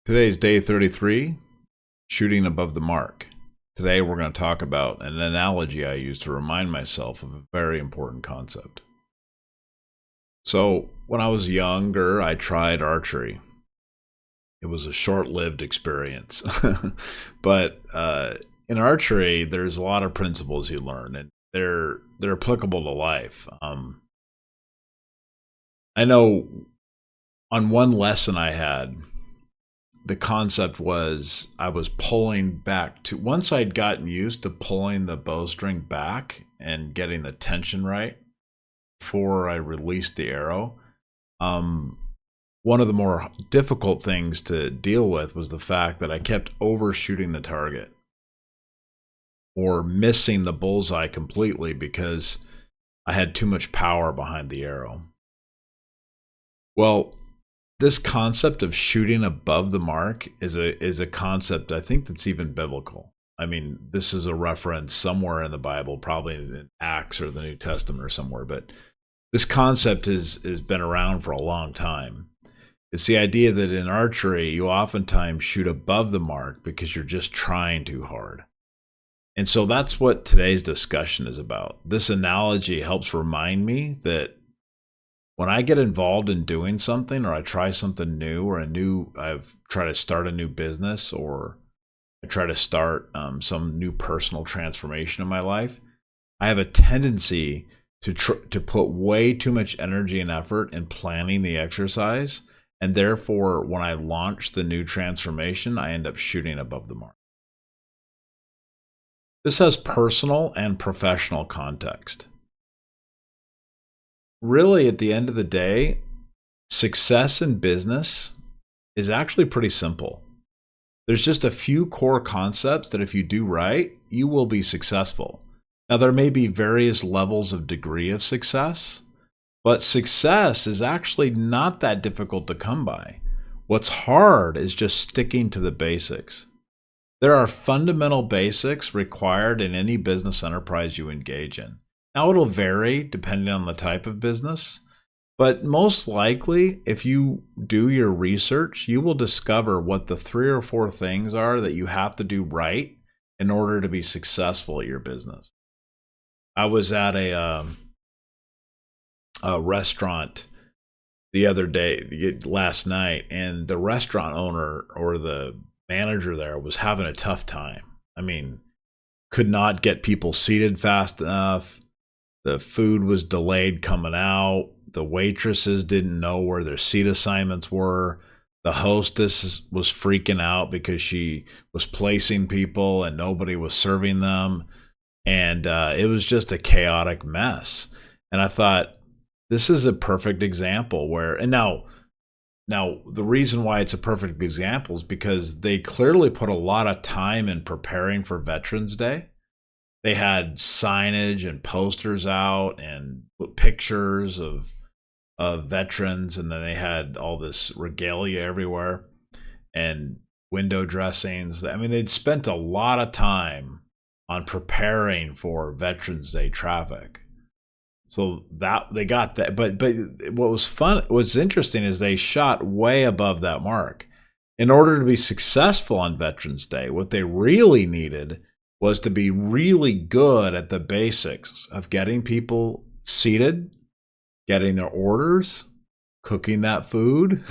Today's day 33, shooting above the mark. Today we're going to talk about an analogy I use to remind myself of a very important concept. So, when I was younger, I tried archery. It was a short-lived experience. But in archery, there's a lot of principles you learn, and they're applicable to life. I know on one lesson I had, the concept was I was pulling back to once I'd gotten used to pulling the bowstring back and getting the tension right before I released the arrow. One of the more difficult things to deal with was the fact that I kept overshooting the target or missing the bullseye completely because I had too much power behind the arrow. Well, this concept of shooting above the mark is a concept I think that's even biblical. I mean, this is a reference somewhere in the Bible, probably in Acts or the New Testament or somewhere, but this concept has been around for a long time. It's the idea that in archery, you oftentimes shoot above the mark because you're just trying too hard. And so that's what today's discussion is about. This analogy helps remind me that when I get involved in doing something, or I try something new, or I've tried to start a new business, or I try to start some new personal transformation in my life, I have a tendency to put way too much energy and effort in planning the exercise, and therefore, when I launch the new transformation, I end up shooting above the mark. This has personal and professional context. Really, at the end of the day, success in business is actually pretty simple. There's just a few core concepts that if you do right, you will be successful. Now, there may be various levels of degree of success, but success is actually not that difficult to come by. What's hard is just sticking to the basics. There are fundamental basics required in any business enterprise you engage in. Now, it'll vary depending on the type of business, but most likely, if you do your research, you will discover what the 3 or 4 things are that you have to do right in order to be successful at your business. I was at a restaurant the other day, last night, and the restaurant owner or the manager there was having a tough time. I mean, could not get people seated fast enough. The food was delayed coming out. The waitresses didn't know where their seat assignments were. The hostess was freaking out because she was placing people and nobody was serving them. And it was just a chaotic mess. And I thought, this is a perfect example where, and now the reason why it's a perfect example is because they clearly put a lot of time in preparing for Veterans Day. They had signage and posters out and pictures of veterans, and then they had all this regalia everywhere and window dressings. I mean, they'd spent a lot of time on preparing for Veterans Day traffic. So that they got that, but what's interesting is they shot way above that mark. In order to be successful on Veterans Day, what they really needed was to be really good at the basics of getting people seated, getting their orders, cooking that food,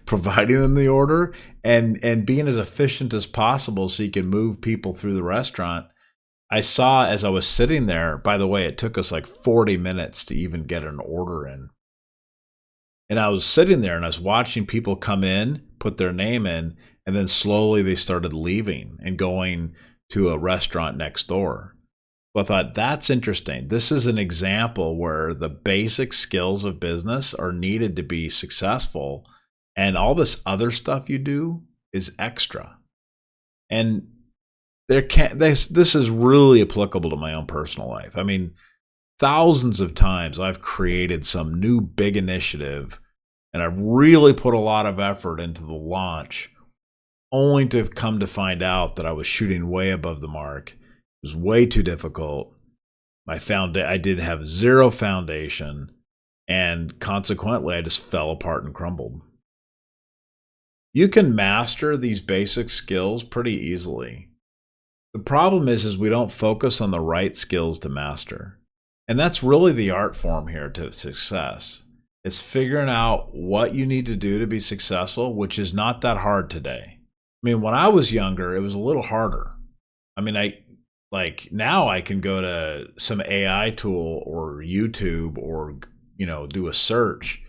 providing them the order, and being as efficient as possible so you can move people through the restaurant. I saw as I was sitting there, by the way, it took us like 40 minutes to even get an order in. And I was sitting there and I was watching people come in, put their name in, and then slowly they started leaving and going to a restaurant next door. So I thought, that's interesting. This is an example where the basic skills of business are needed to be successful, and all this other stuff you do is extra. And this is really applicable to my own personal life. I mean, thousands of times I've created some new big initiative and I've really put a lot of effort into the launch, only to come to find out that I was shooting way above the mark. It was way too difficult. I did have zero foundation, and consequently I just fell apart and crumbled. You can master these basic skills pretty easily. The problem is we don't focus on the right skills to master. And that's really the art form here to success. It's figuring out what you need to do to be successful, which is not that hard today. I mean, when I was younger, it was a little harder. I mean, now I can go to some AI tool or YouTube or, do a search,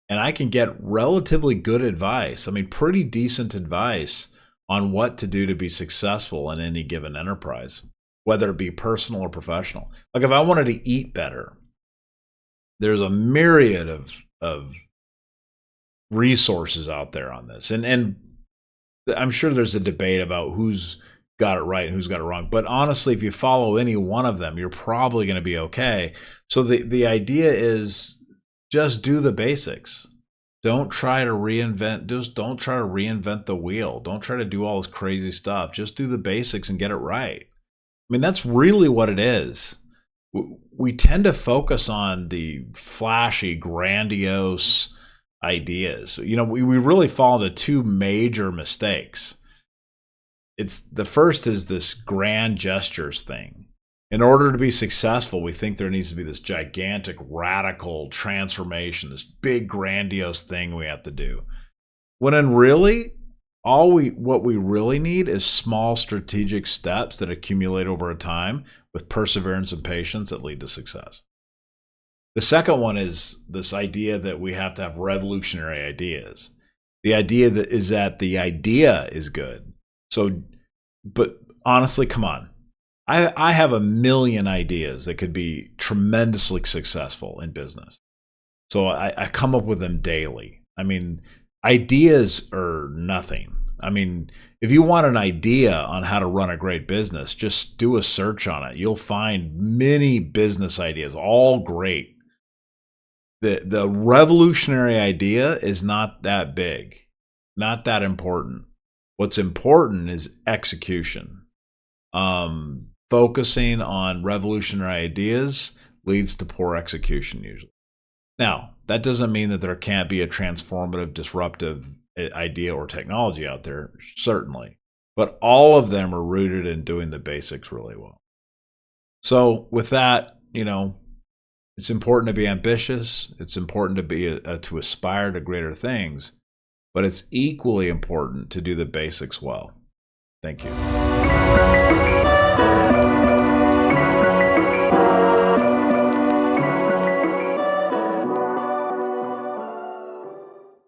and I can get relatively good advice. I mean, pretty decent advice on what to do to be successful in any given enterprise, whether it be personal or professional. Like if I wanted to eat better, there's a myriad of resources out there on this. And I'm sure there's a debate about who's got it right and who's got it wrong. But honestly, if you follow any one of them, you're probably going to be okay. So the idea is just do the basics. Don't try to reinvent the wheel. Don't try to do all this crazy stuff. Just do the basics and get it right. I mean, that's really what it is. We tend to focus on the flashy, grandiose ideas. We really fall into two major mistakes. The first is this grand gestures thing. In order to be successful, we think there needs to be this gigantic, radical transformation, this big, grandiose thing we have to do. When in really, what we really need is small strategic steps that accumulate over a time with perseverance and patience that lead to success. The second one is this idea that we have to have revolutionary ideas. The idea that the idea is good. But honestly, come on. I have a million ideas that could be tremendously successful in business. So I come up with them daily. I mean, ideas are nothing. I mean, if you want an idea on how to run a great business, just do a search on it. You'll find many business ideas, all great. The revolutionary idea is not that big, not that important. What's important is execution. Focusing on revolutionary ideas leads to poor execution usually. Now, that doesn't mean that there can't be a transformative, disruptive idea or technology out there, certainly. But all of them are rooted in doing the basics really well. So with that, it's important to be ambitious. It's important to aspire to greater things. But it's equally important to do the basics well. Thank you.